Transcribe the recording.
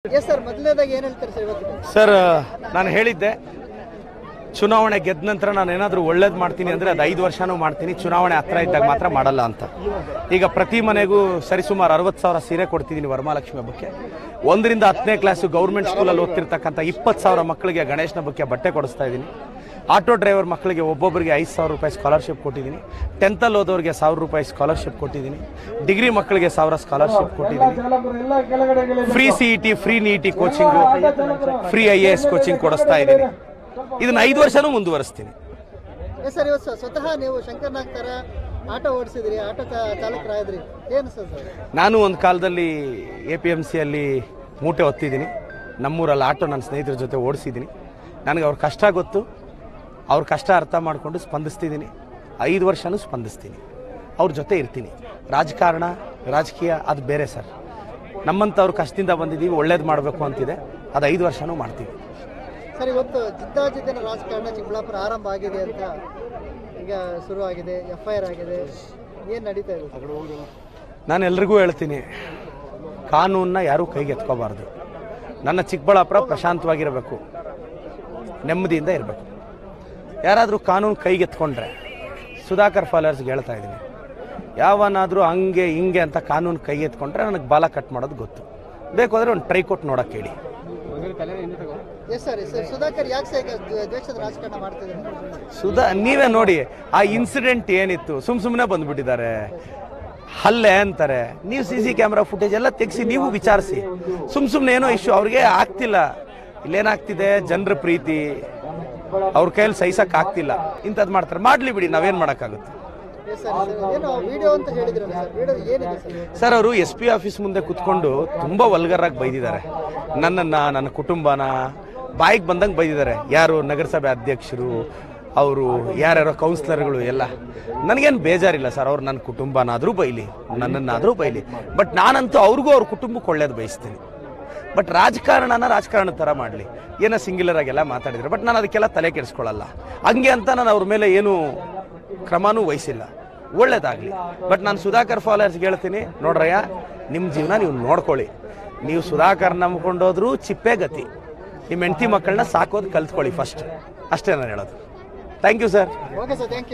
Sir ಮೊದಲನೇದಾಗಿ ಏನು ಹೇಳ್ತಾರೆ ಸರ್ ಇವತ್ತು? ಸರ್ ನಾನು ಹೇಳಿದ್ದೆ ಚುನಾವಣೆ ಗೆದ್ದ ನಂತರ ನಾನು ಏನಾದರೂ ಒಳ್ಳೇದು ಮಾಡ್ತೀನಿ ಅಂದರೆ ಅದು 5 ವರ್ಷನೂ ಮಾಡ್ತೀನಿ, ಚುನಾವಣೆ ಹತ್ರ ಇದ್ದಾಗ ಮಾತ್ರ ಮಾಡಲ್ಲ ಅಂತ. ಈಗ ಪ್ರತಿ ಮನೆಗೂ ಸರಿಸುಮಾರು 60,000 ಸೀರೆ ಕೊಡ್ತಿದ್ದೀನಿ ವರಮಹಾಲಕ್ಷ್ಮಿ ಹಬ್ಬಕ್ಕೆ. 1ರಿಂದ 10ನೇ ಕ್ಲಾಸು ಗೌರ್ಮೆಂಟ್ ಸ್ಕೂಲಲ್ಲಿ ಓದ್ತಿರ್ತಕ್ಕಂಥ 20,000 ಮಕ್ಕಳಿಗೆ ಗಣೇಶನ ಹಬ್ಬಕ್ಕೆ ಬಟ್ಟೆ ಕೊಡಿಸ್ತಾ ಇದ್ದೀನಿ. ಆಟೋ ಡ್ರೈವರ್ ಮಕ್ಕಳಿಗೆ ಒಬ್ಬೊಬ್ಬರಿಗೆ 5,000 ರೂಪಾಯಿ ಸ್ಕಾಲರ್ಶಿಪ್ ಕೊಟ್ಟಿದ್ದೀನಿ. 10th ಓದೋರಿಗೆ 1,000 ರೂಪಾಯಿ ಸ್ಕಾಲರ್ಶಿಪ್ ಕೊಟ್ಟಿದ್ದೀನಿ. ಡಿಗ್ರಿ ಮಕ್ಕಳಿಗೆ 1,000 ಸ್ಕಾಲರ್ಶಿಪ್ ಕೊಟ್ಟಿದ್ದೀನಿ. Free CET, free NEET coaching, free IAS coaching ಕೊಡಿಸ್ತಾ ಇದ್ದೀನಿ. ಇದನ್ನ 5 ವರ್ಷನೂ ಮುಂದುವರಿಸ್ತೀನಿ. ಸರ್ ಇವತ್ತು ಸ್ವತಃ ನೀವು ಶಂಕರ್ನಾಗ್ ತರ ಆಟೋ ಓಡಿಸಿದ್ರಿ, ಆಟೋ ಚಾಲಕರಾದ್ರಿ, ಏನು ಸರ್? ನಾನು ಒಂದು ಕಾಲದಲ್ಲಿ APMCಯಲ್ಲಿ ಮೂಟೆ ಹೊತ್ತಿದ್ದೀನಿ. ನಮ್ಮೂರಲ್ಲಿ ಆಟೋ ನನ್ನ ಸ್ನೇಹಿತರ ಜೊತೆ ಓಡಿಸಿದ್ದೀನಿ. ನನಗೆ ಅವ್ರ ಕಷ್ಟ ಗೊತ್ತು, ಅವ್ರ ಕಷ್ಟ ಅರ್ಥ ಮಾಡಿಕೊಂಡು ಸ್ಪಂದಿಸ್ತಿದ್ದೀನಿ. 5 ವರ್ಷನೂ ಸ್ಪಂದಿಸ್ತೀನಿ, ಅವ್ರ ಜೊತೆ ಇರ್ತೀನಿ. ರಾಜಕಾರಣ ರಾಜಕೀಯ ಅದು ಬೇರೆ ಸರ್. ನಮ್ಮಂಥವ್ರು ಕಷ್ಟದಿಂದ ಬಂದಿದ್ದೀವಿ, ಒಳ್ಳೇದು ಮಾಡಬೇಕು ಅಂತಿದೆ, ಅದು 5 ವರ್ಷನೂ ಮಾಡ್ತೀವಿ. ಸರ್ ಇವತ್ತು ಜಿದ್ದಾಜಿದ್ದಿನ ರಾಜಕಾರಣ ಚಿಕ್ಕಬಳ್ಳಾಪುರ ಆರಂಭ ಆಗಿದೆ ಅಂತ ಈಗ ಶುರುವಾಗಿದೆ, FIR ಆಗಿದೆ, ಏನು ನಡೀತಾ ಇದೆ? ನಾನು ಎಲ್ರಿಗೂ ಹೇಳ್ತೀನಿ, ಕಾನೂನನ್ನ ಯಾರೂ ಕೈಗೆ ಎತ್ಕೋಬಾರ್ದು. ನನ್ನ ಚಿಕ್ಕಬಳ್ಳಾಪುರ ಪ್ರಶಾಂತವಾಗಿರಬೇಕು, ನೆಮ್ಮದಿಯಿಂದ ಇರಬೇಕು. ಯಾರಾದರೂ ಕಾನೂನು ಕೈಗೆ ಎತ್ಕೊಂಡ್ರೆ ಸುಧಾಕರ್ ಫಾಲೋವರ್ಸ್ಗೆ ಹೇಳ್ತಾ ಇದ್ದೀನಿ, ಯಾವನಾದರೂ ಹಂಗೆ ಹಿಂಗೆ ಅಂತ ಕಾನೂನು ಕೈಗೆ ಎತ್ಕೊಂಡ್ರೆ ನನಗೆ ಬಾಲ ಕಟ್ ಮಾಡೋದು ಗೊತ್ತು. ಬೇಕು ಅಂದರೆ ಒಂದು ಟ್ರೈ ಕೊಟ್ಟು ನೋಡೋಕೆ ಹೇಳಿ. ಸರ್ ಸುಧಾಕರ್ ಯಾಕೆ ಸರ್ ದ್ವೇಷದ ರಾಜಕಾರಣ ಮಾಡ್ತಿದ್ದಾರೆ? ನೀವೇ ನೋಡಿ, ಆ ಇನ್ಸಿಡೆಂಟ್ ಏನಿತ್ತು, ಸುಮ್ಮನೆ ಬಂದ್ಬಿಟ್ಟಿದ್ದಾರೆ. ಹಲ್ಲೆ ಅಂತಾರೆ. ನೀವು CC ಕ್ಯಾಮ್ರಾ ಫುಟೇಜ್ ಎಲ್ಲ ತೆಗೆಸಿ ನೀವು ವಿಚಾರಿಸಿ. ಸುಮ್ಮನೆ ಏನೋ ಇಶ್ಯೂ ಅವ್ರಿಗೆ ಆಗ್ತಿಲ್ಲ. ಇಲ್ಲೇನಾಗ್ತಿದೆ, ಜನರ ಪ್ರೀತಿ ಅವ್ರ ಕೈಯಲ್ಲಿ ಸಹಿಸಕ್ಕೆ ಆಗ್ತಿಲ್ಲ, ಇಂಥದ್ದು ಮಾಡ್ತಾರೆ. ಮಾಡಲಿ ಬಿಡಿ, ನಾವೇನು ಮಾಡೋಕ್ಕಾಗುತ್ತೆ ಸರ್. ಅವರು SP ಆಫೀಸ್ ಮುಂದೆ ಕುತ್ಕೊಂಡು ತುಂಬ ವಲ್ಗರಾಗಿ ಬೈದಿದ್ದಾರೆ. ನನ್ನನ್ನು, ನನ್ನ ಕುಟುಂಬನ ಬಾಯಿಗೆ ಬಂದಂಗೆ ಬೈದಿದ್ದಾರೆ. ಯಾರು ನಗರಸಭೆ ಅಧ್ಯಕ್ಷರು, ಅವರು ಯಾರ್ಯಾರೋ ಕೌನ್ಸಿಲರ್ಗಳು ಎಲ್ಲ. ನನಗೇನು ಬೇಜಾರಿಲ್ಲ ಸರ್, ಅವ್ರು ನನ್ನ ಕುಟುಂಬನಾದರೂ ಬೈಲಿ, ನನ್ನನ್ನಾದರೂ ಬೈಲಿ. ಬಟ್ ನಾನಂತೂ ಅವ್ರಿಗೂ ಅವ್ರ ಕುಟುಂಬಕ್ಕೆ ಒಳ್ಳೇದು ಬಯಸ್ತೀನಿ. ಬಟ್ ರಾಜಕಾರಣ ಥರ ಮಾಡಲಿ. ಏನೋ ಸಿಂಗ್ಯುಲರ್ ಆಗೆಲ್ಲ ಮಾತಾಡಿದ್ರು, ಬಟ್ ನಾನು ಅದಕ್ಕೆಲ್ಲ ತಲೆ ಕೆಡಿಸ್ಕೊಳ್ಳಲ್ಲ. ಹಂಗೆ ಅಂತ ನಾನು ಅವ್ರ ಮೇಲೆ ಏನೂ ಕ್ರಮನೂ ವಹಿಸಿಲ್ಲ. ಒಳ್ಳೇದಾಗಲಿ. ಬಟ್ ನಾನು ಸುಧಾಕರ್ ಫಾಲೋವರ್ಸ್ಗೆ ಹೇಳ್ತೀನಿ, ನೋಡ್ರಯ್ಯ, ನಿಮ್ಮ ಜೀವನ ನೀವು ನೋಡ್ಕೊಳ್ಳಿ. ನೀವು ಸುಧಾಕರ್ ನಂಬ್ಕೊಂಡೋದ್ರೂ ಚಿಪ್ಪೆ ಗತಿ. ನಿಮ್ಮ ಹೆಂಡತಿ ಮಕ್ಕಳನ್ನ ಸಾಕೋದು ಕಲ್ತ್ಕೊಳ್ಳಿ ಫಸ್ಟ್. ಅಷ್ಟೇ ನಾನು ಹೇಳೋದು. Thank you sir. Okay sir, thank you.